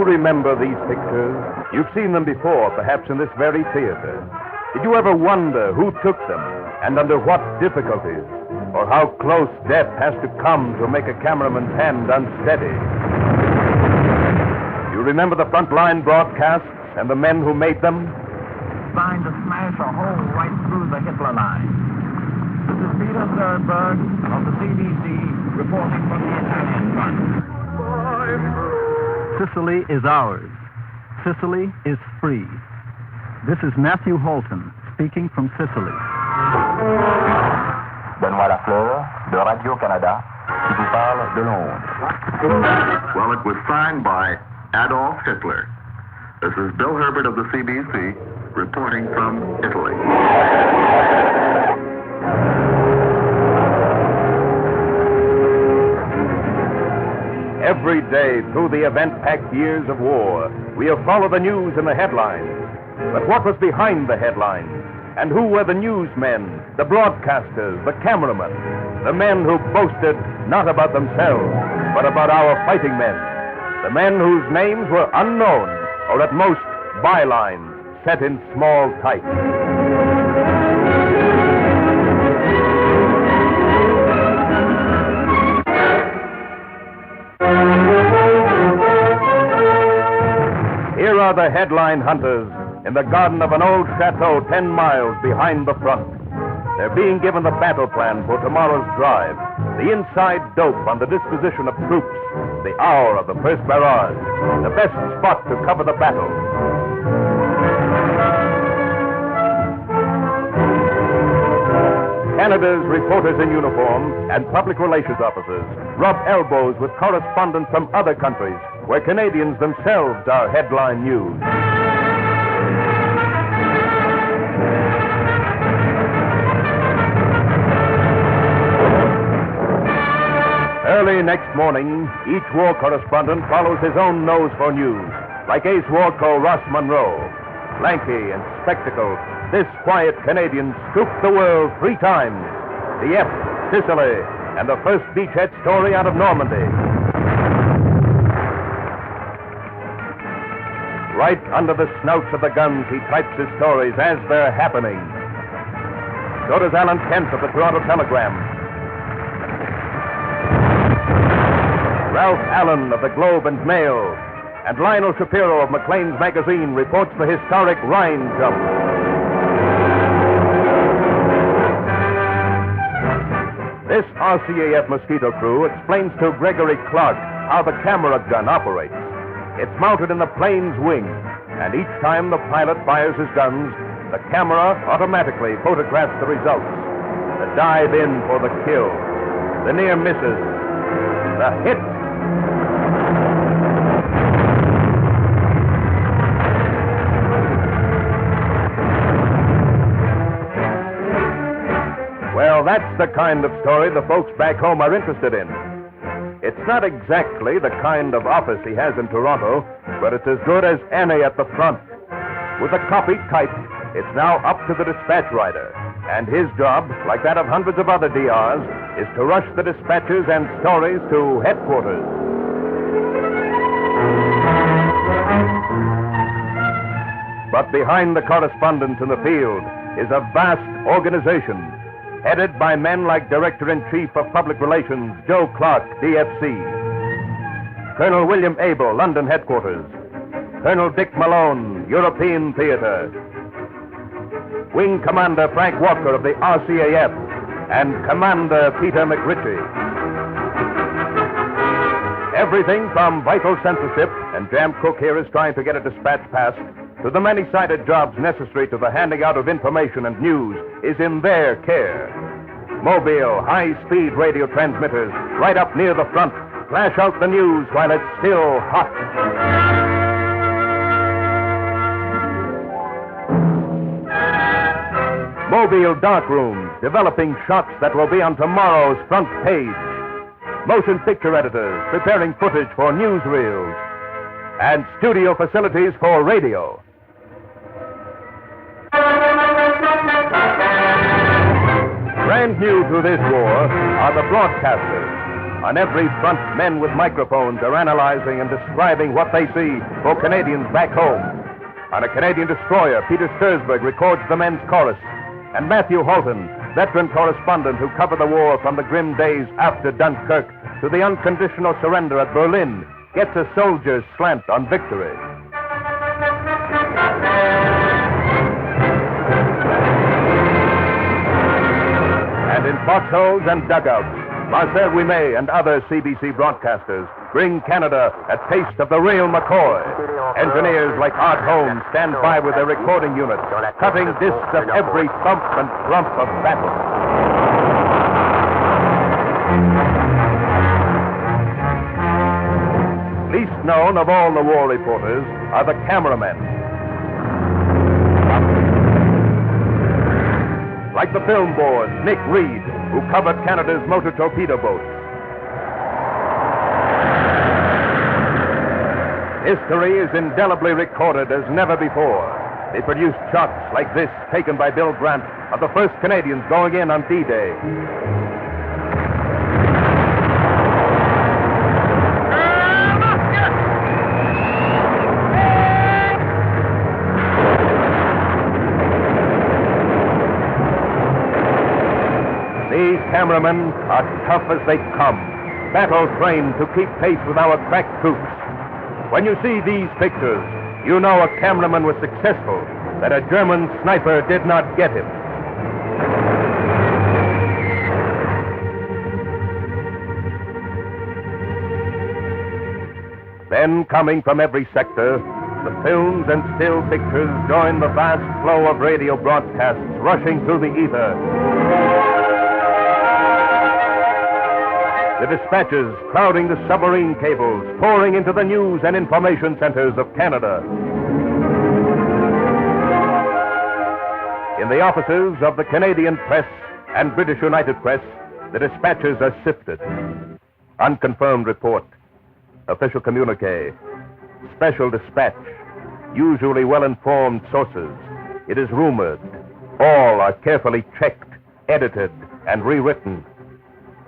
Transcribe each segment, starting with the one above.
Remember these pictures? You've seen them before, perhaps in this very theater. Did you ever wonder who took them and under what difficulties? Or how close death has to come to make a cameraman's hand unsteady? You remember the frontline broadcasts and the men who made them? Designed to smash a hole right through the Hitler line. This is Peter Sternberg of the CBC reporting from the Italian front. Sicily is ours. Sicily is free. This is Matthew Holton speaking from Sicily. Benoît Lafleur de Radio-Canada qui vous parle de Londres. Well, it was signed by Adolf Hitler. This is Bill Herbert of the CBC reporting from Italy. Every day through the event-packed years of war, we'll follow the news in the headlines. But what was behind the headlines? And who were the newsmen, the broadcasters, the cameramen, the men who boasted not about themselves, but about our fighting men, the men whose names were unknown, or at most bylines set in small type? Here are the headline hunters in the garden of an old chateau 10 miles behind the front. They're being given the battle plan for tomorrow's drive, the inside dope on the disposition of troops, the hour of the first barrage, the best spot to cover the battle. Canada's reporters in uniform and public relations officers rub elbows with correspondents from other countries where Canadians themselves are headline news. Early next morning, each war correspondent follows his own nose for news, like Ace Warco Ross Monroe. Lanky and spectacled, this quiet Canadian scooped the world 3 times. The F, Sicily, and the first beachhead story out of Normandy. Right under the snouts of the guns, he types his stories as they're happening. So does Alan Kent of the Toronto Telegram. Ralph Allen of the Globe and Mail. And Lionel Shapiro of Maclean's Magazine reports the historic Rhine jump. This RCAF Mosquito crew explains to Gregory Clark how the camera gun operates. It's mounted in the plane's wing, and each time the pilot fires his guns, the camera automatically photographs the results. The dive in for the kill, the near misses, the hit. Well, that's the kind of story the folks back home are interested in. It's not exactly the kind of office he has in Toronto, but it's as good as any at the front. With a copy typed, it's now up to the dispatch writer. And his job, like that of hundreds of other DRs, is to rush the dispatches and stories to headquarters. But behind the correspondents in the field is a vast organization, headed by men like Director-in-Chief of Public Relations Joe Clark, DFC, Colonel William Abel, London Headquarters, Colonel Dick Malone, European Theater, Wing Commander Frank Walker of the RCAF, and Commander Peter McRitchie. Everything from vital censorship, and Jam Cook here is trying to get a dispatch passed, to the many-sided jobs necessary to the handing out of information and news is in their care. Mobile, high-speed radio transmitters right up near the front flash out the news while it's still hot. Mobile darkrooms developing shots that will be on tomorrow's front page. Motion picture editors preparing footage for newsreels. And studio facilities for radio. Brand new to this war are the broadcasters. On every front, men with microphones are analyzing and describing what they see for Canadians back home. On a Canadian destroyer, Peter Stursberg records the men's chorus. And Matthew Holton, veteran correspondent who covered the war from the grim days after Dunkirk to the unconditional surrender at Berlin, gets a soldier's slant on victory. And in foxholes and dugouts, Marcel Ouimet and other CBC broadcasters bring Canada a taste of the real McCoy. Engineers like Art Holmes stand by with their recording units, cutting discs of every thump and thump of battle. Least known of all the war reporters are the cameramen. Like the film board, Nick Reed, who covered Canada's motor torpedo boats. History is indelibly recorded as never before. They produced shots like this taken by Bill Grant of the first Canadians going in on D-Day. These cameramen are tough as they come, battle-trained to keep pace with our crack troops. When you see these pictures, you know a cameraman was successful, that a German sniper did not get him. Then, coming from every sector, the films and still pictures join the vast flow of radio broadcasts rushing through the ether. The dispatches crowding the submarine cables, pouring into the news and information centers of Canada. In the offices of the Canadian Press and British United Press, the dispatches are sifted. Unconfirmed report, official communique, special dispatch, usually well-informed sources. It is rumored. All are carefully checked, edited, and rewritten.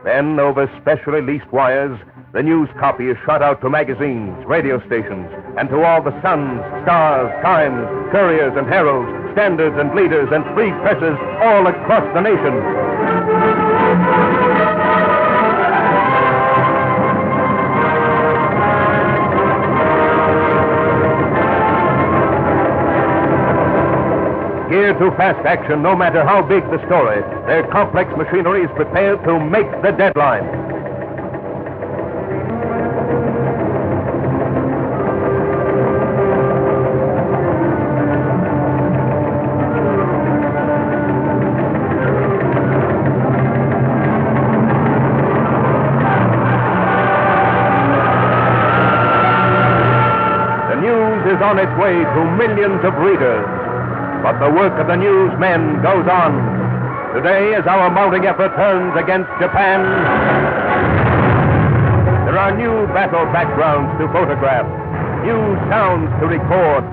Then, over specially leased wires, the news copy is shot out to magazines, radio stations, and to all the Suns, Stars, Times, Couriers and Heralds, Standards and Leaders and free presses all across the nation. Geared to fast action, no matter how big the story, their complex machinery is prepared to make the deadline. The news is on its way to millions of readers. But the work of the newsmen goes on. Today, as our mounting effort turns against Japan, there are new battle backgrounds to photograph, new sounds to record,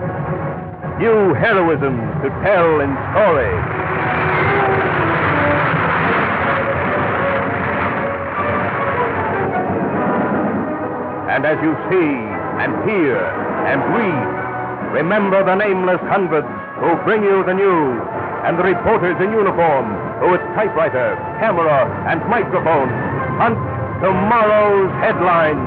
new heroisms to tell in story. And as you see and hear and read, remember the nameless hundreds who bring you the news, and the reporters in uniform who with typewriter, camera, and microphone hunt tomorrow's headlines.